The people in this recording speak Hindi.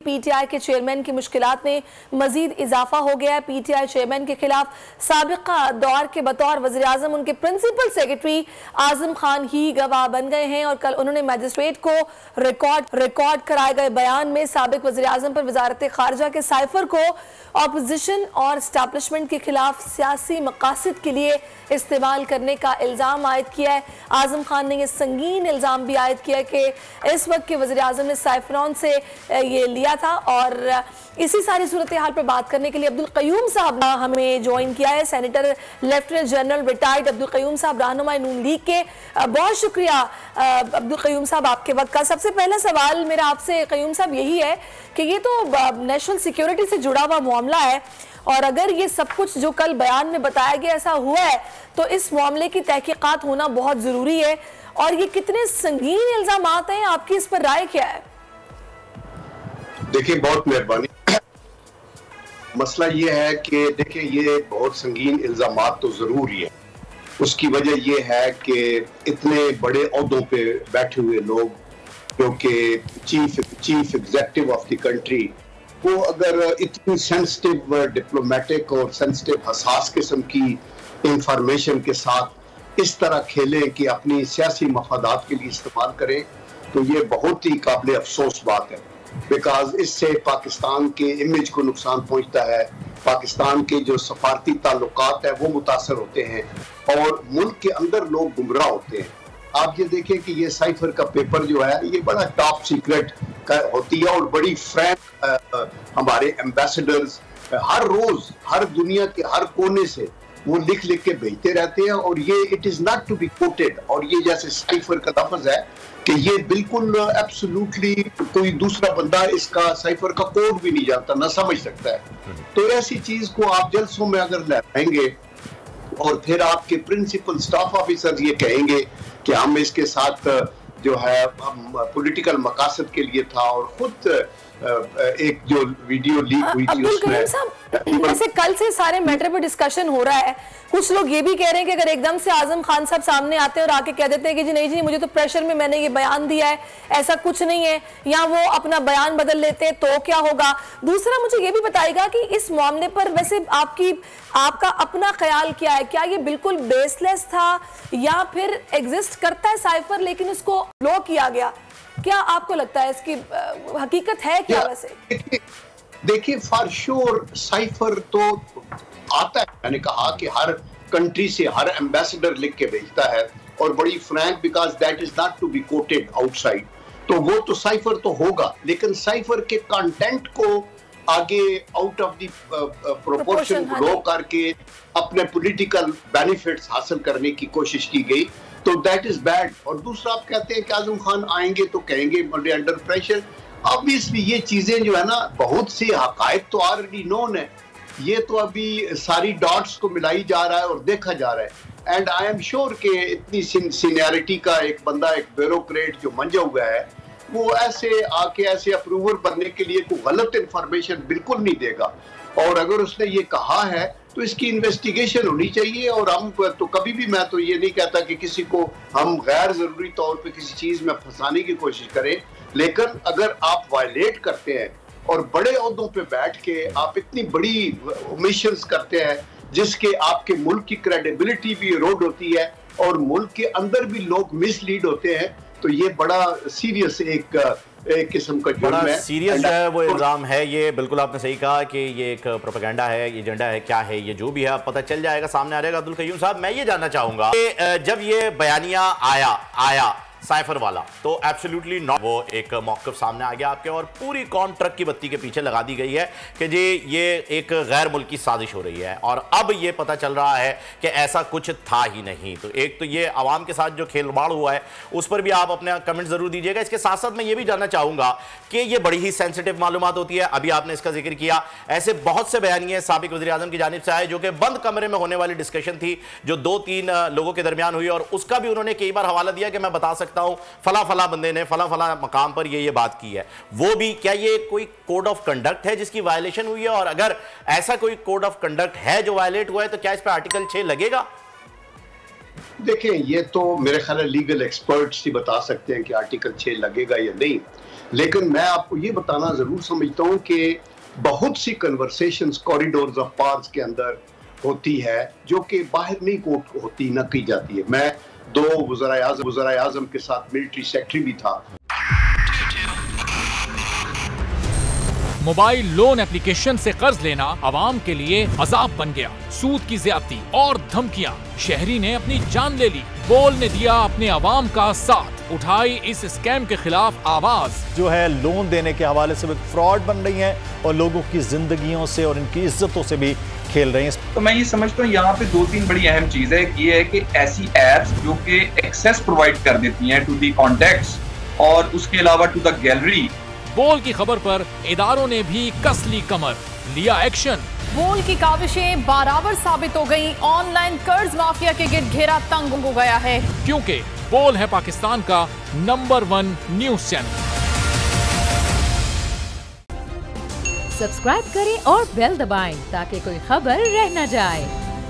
पीटीआई के चेयरमैन की मुश्किलात में मजीद इजाफा हो गया है। पीटीआई चेयरमैन के खिलाफ साबिका दौर के बतौर वज़ीर-ए-आज़म उनके प्रिंसिपल सेक्रेटरी आजम खान ही गवाह बन गए हैं और कल उन्होंने मैजिस्ट्रेट को रिकॉर्ड कराए गए बयान में साबिक वज़ीर-ए-आज़म पर वज़ारत खारजा के साइफर को अपोजिशन और एस्टैब्लिशमेंट के खिलाफ सियासी मकासद के लिए इस्तेमाल करने का इल्ज़ाम आयद किया है। आजम खान ने यह संगीन इल्ज़ाम भी आयद किया कि इस वक्त के वज़ीर-ए-आज़म ने साइफरॉन से ये लिया था। और इसी सारी सूरत हाल पर बात करने के लिए अब्दुल क़य्यूम साहब हमें ज्वाइन किया है। Senator lieutenant general retired Abdul Qayyum साहब, रहनुमा नून लीग के। बहुत शुक्रिया अब्दुल क़य्यूम साहब आपके वक्त का। सबसे पहला सवाल मेरा आपसे क़य्यूम साहब यही है कि ये तो नेशनल सिक्योरिटी से जुड़ा हुआ मामला है और अगर ये सब कुछ जो कल बयान में बताया गया ऐसा हुआ है तो इस मामले की तहकीकात होना बहुत ज़रूरी है और ये कितने संगीन इल्ज़ामात हैं, आपकी इस पर राय क्या है? देखिए, बहुत मेहरबानी। मसला ये है कि देखिए, ये बहुत संगीन इल्ज़ामात तो ज़रूर ही है। उसकी वजह ये है कि इतने बड़े ओहदों पे बैठे हुए लोग जो कि chief executive of the country, वो अगर इतनी सेंसिटिव डिप्लोमेटिक और सेंसिटिव हसास किस्म की इंफॉर्मेशन के साथ इस तरह खेलें कि अपनी सियासी मफादात के लिए इस्तेमाल करें, तो ये बहुत ही काबिल अफसोस बात है। बिकॉज इससे पाकिस्तान के इमेज को नुकसान पहुंचता है, पाकिस्तान के जो सफारती ताल्लुकात है वो मुतासर होते हैं और मुल्क के अंदर लोग गुमराह होते हैं। आप ये देखें कि ये साइफर का पेपर जो है ये बड़ा टॉप सीक्रेट होती है और बड़ी फ्रैंक हमारे एम्बेसडर्स हर रोज हर दुनिया के हर कोने से वो लिख के भेजते रहते हैं और ये it is not to be quoted. और ये जैसे साइफर का लफ्ज है कि ये बिल्कुल एब्सोल्युटली कोई दूसरा बंदा इसका साइफर का कोड भी नहीं जानता, ना समझ सकता है। तो ऐसी चीज को आप जलसों में अगर लाएंगे और फिर आपके प्रिंसिपल स्टाफ ऑफिसर ये कहेंगे कि हम इसके साथ जो है हम पॉलिटिकल मकासद के लिए था और खुद एक जो वीडियो लीक हुई थी उसमें वैसे कल से सारे मैटर पे डिस्कशन हो रहा है। कुछ लोग ये भी कह रहे हैं कि अगर एकदम से आजम खान साहब सामने आते हैं और आके कह देते हैं कि जी नहीं जी मुझे तो प्रेशर में मैंने ये बयान दिया है, ऐसा कुछ नहीं है, या वो अपना बयान बदल लेते हैं तो क्या होगा? दूसरा मुझे ये भी बताइएगा कि इस मामले पर वैसे आपका अपना ख्याल क्या है? क्या ये बिल्कुल बेसलेस था या फिर एग्जिस्ट करता है साइफर लेकिन उसको लो किया गया? क्या आपको लगता है इसकी हकीकत है क्या? वैसे देखिए, फॉर श्योर साइफर तो आता है। मैंने कहा कि हर कंट्री से हर एम्बेसडर लिख के भेजता है और बड़ी frank, because that is not to be quoted outside. तो वो तो साइफर तो होगा, लेकिन साइफर के कंटेंट को आगे out of the proportion grow करके अपने पॉलिटिकल बेनिफिट्स हासिल करने की कोशिश की गई, तो दैट इज बैड। और दूसरा, आप कहते हैं कि आजम खान आएंगे तो कहेंगे अंडर प्रेशर। ऑब्वियसली ये चीजें जो है ना, बहुत सी हकायक तो ऑलरेडी नोन है, ये तो अभी सारी डॉट्स को मिलाई जा रहा है और देखा जा रहा है। एंड आई एम श्योर कि इतनी सीनियरिटी का एक बंदा, एक ब्यूरोक्रेट जो मंजा हुआ है, वो ऐसे आके ऐसे अप्रूवर बनने के लिए कोई गलत इंफॉर्मेशन बिल्कुल नहीं देगा। और अगर उसने ये कहा है तो इसकी इन्वेस्टिगेशन होनी चाहिए। और हम तो कभी भी, मैं तो ये नहीं कहता कि किसी को हम गैर जरूरी तौर पे किसी चीज में फंसाने की कोशिश करें, लेकिन अगर आप वायलेट करते हैं और बड़े ओहदों पे बैठ के आप इतनी बड़ी ओमिशंस करते हैं जिसके आपके मुल्क की क्रेडिबिलिटी भी इरोड होती है और मुल्क के अंदर भी लोग मिसलीड होते हैं, तो ये बड़ा सीरियस एक किस्म का जुर्म है। सीरियस जो है वो इल्ज़ाम है। ये बिल्कुल आपने सही कहा कि ये एक प्रोपेगेंडा है, एजेंडा है, क्या है ये जो भी है पता चल जाएगा, सामने आ जाएगा। अब्दुल क़य्यूम साहब, मैं ये जानना चाहूंगा कि जब ये बयानिया आया साइफर वाला, तो एब्सोल्युटली नॉट, वो एक मौक़िफ़ सामने आ गया आपके और पूरी कौम ट्रक की बत्ती के पीछे लगा दी गई है कि जी ये एक गैर मुल्की साजिश हो रही है। और अब ये पता चल रहा है कि ऐसा कुछ था ही नहीं। तो एक तो ये आवाम के साथ जो खेलवाड़ हुआ है उस पर भी आप अपने कमेंट जरूर दीजिएगा। इसके साथ साथ मैं ये भी जानना चाहूंगा कि ये बड़ी ही सेंसिटिव मालूमात होती है, अभी आपने इसका जिक्र किया, ऐसे बहुत से बयानिए साबिक वज़ीर-ए-आज़म की जानिब से आए जो कि बंद कमरे में होने वाली डिस्कशन थी जो 2-3 लोगों के दरमियान हुई, और उसका भी उन्होंने कई बार हवाला दिया कि मैं बता सकता हूं फला बंदे ने फला मकाम पर ये बात की है। वो भी, क्या ये कोई कोड ऑफ कंडक्ट है जिसकी वायलेशन हुई है? और अगर ऐसा कोई कोड ऑफ कंडक्ट है जो वायलेट हुआ है तो क्या इस पर आर्टिकल 6 लगेगा? देखिए, ये तो मेरे ख्याल लीगल एक्सपर्ट्स ही बता सकते हैं कि आर्टिकल 6 लगेगा या नहीं, लेकिन मैं आपको ये बताना जरूर समझता हूँ कि बहुत सी कन्वर्सेशंस कॉरिडोर्स ऑफ पार्स के अंदर होती है जो कि बाहर नहीं कोर्ट होती, ना की जाती है। मैं 2 वज़ीर आज़म के साथ मिलिट्री सेक्रेटरी भी था। मोबाइल लोन एप्लीकेशन से कर्ज लेना आवाम के लिए अजाब बन गया। सूद की ज्यादती और धमकियां, शहरी ने अपनी जान ले ली। बोल ने दिया अपने आवाम का साथ, उठाई इस स्कैम के खिलाफ आवाज। जो है लोन देने के हवाले से फ्रॉड बन रही हैं और लोगों की जिंदगियों से और इनकी इज्जतों से भी खेल रही हैं। तो मैं ये समझता हूँ यहाँ पे 2-3 बड़ी अहम चीज है। ये है कि ऐसी एप्स जो कि एक्सेस प्रोवाइड कर देती हैं टू दी कॉन्टेक्ट्स और उसके अलावा टू द गैलरी। बोल की खबर पर इदारों ने भी कस ली कमर, लिया एक्शन। बोल की काविशें बराबर साबित हो गई। ऑनलाइन कर्ज माफिया के गिर्द घेरा तंग हो गया है, क्योंकि बोल है पाकिस्तान का नंबर 1 न्यूज चैनल। सब्सक्राइब करें और बेल दबाएं ताकि कोई खबर रह न जाए।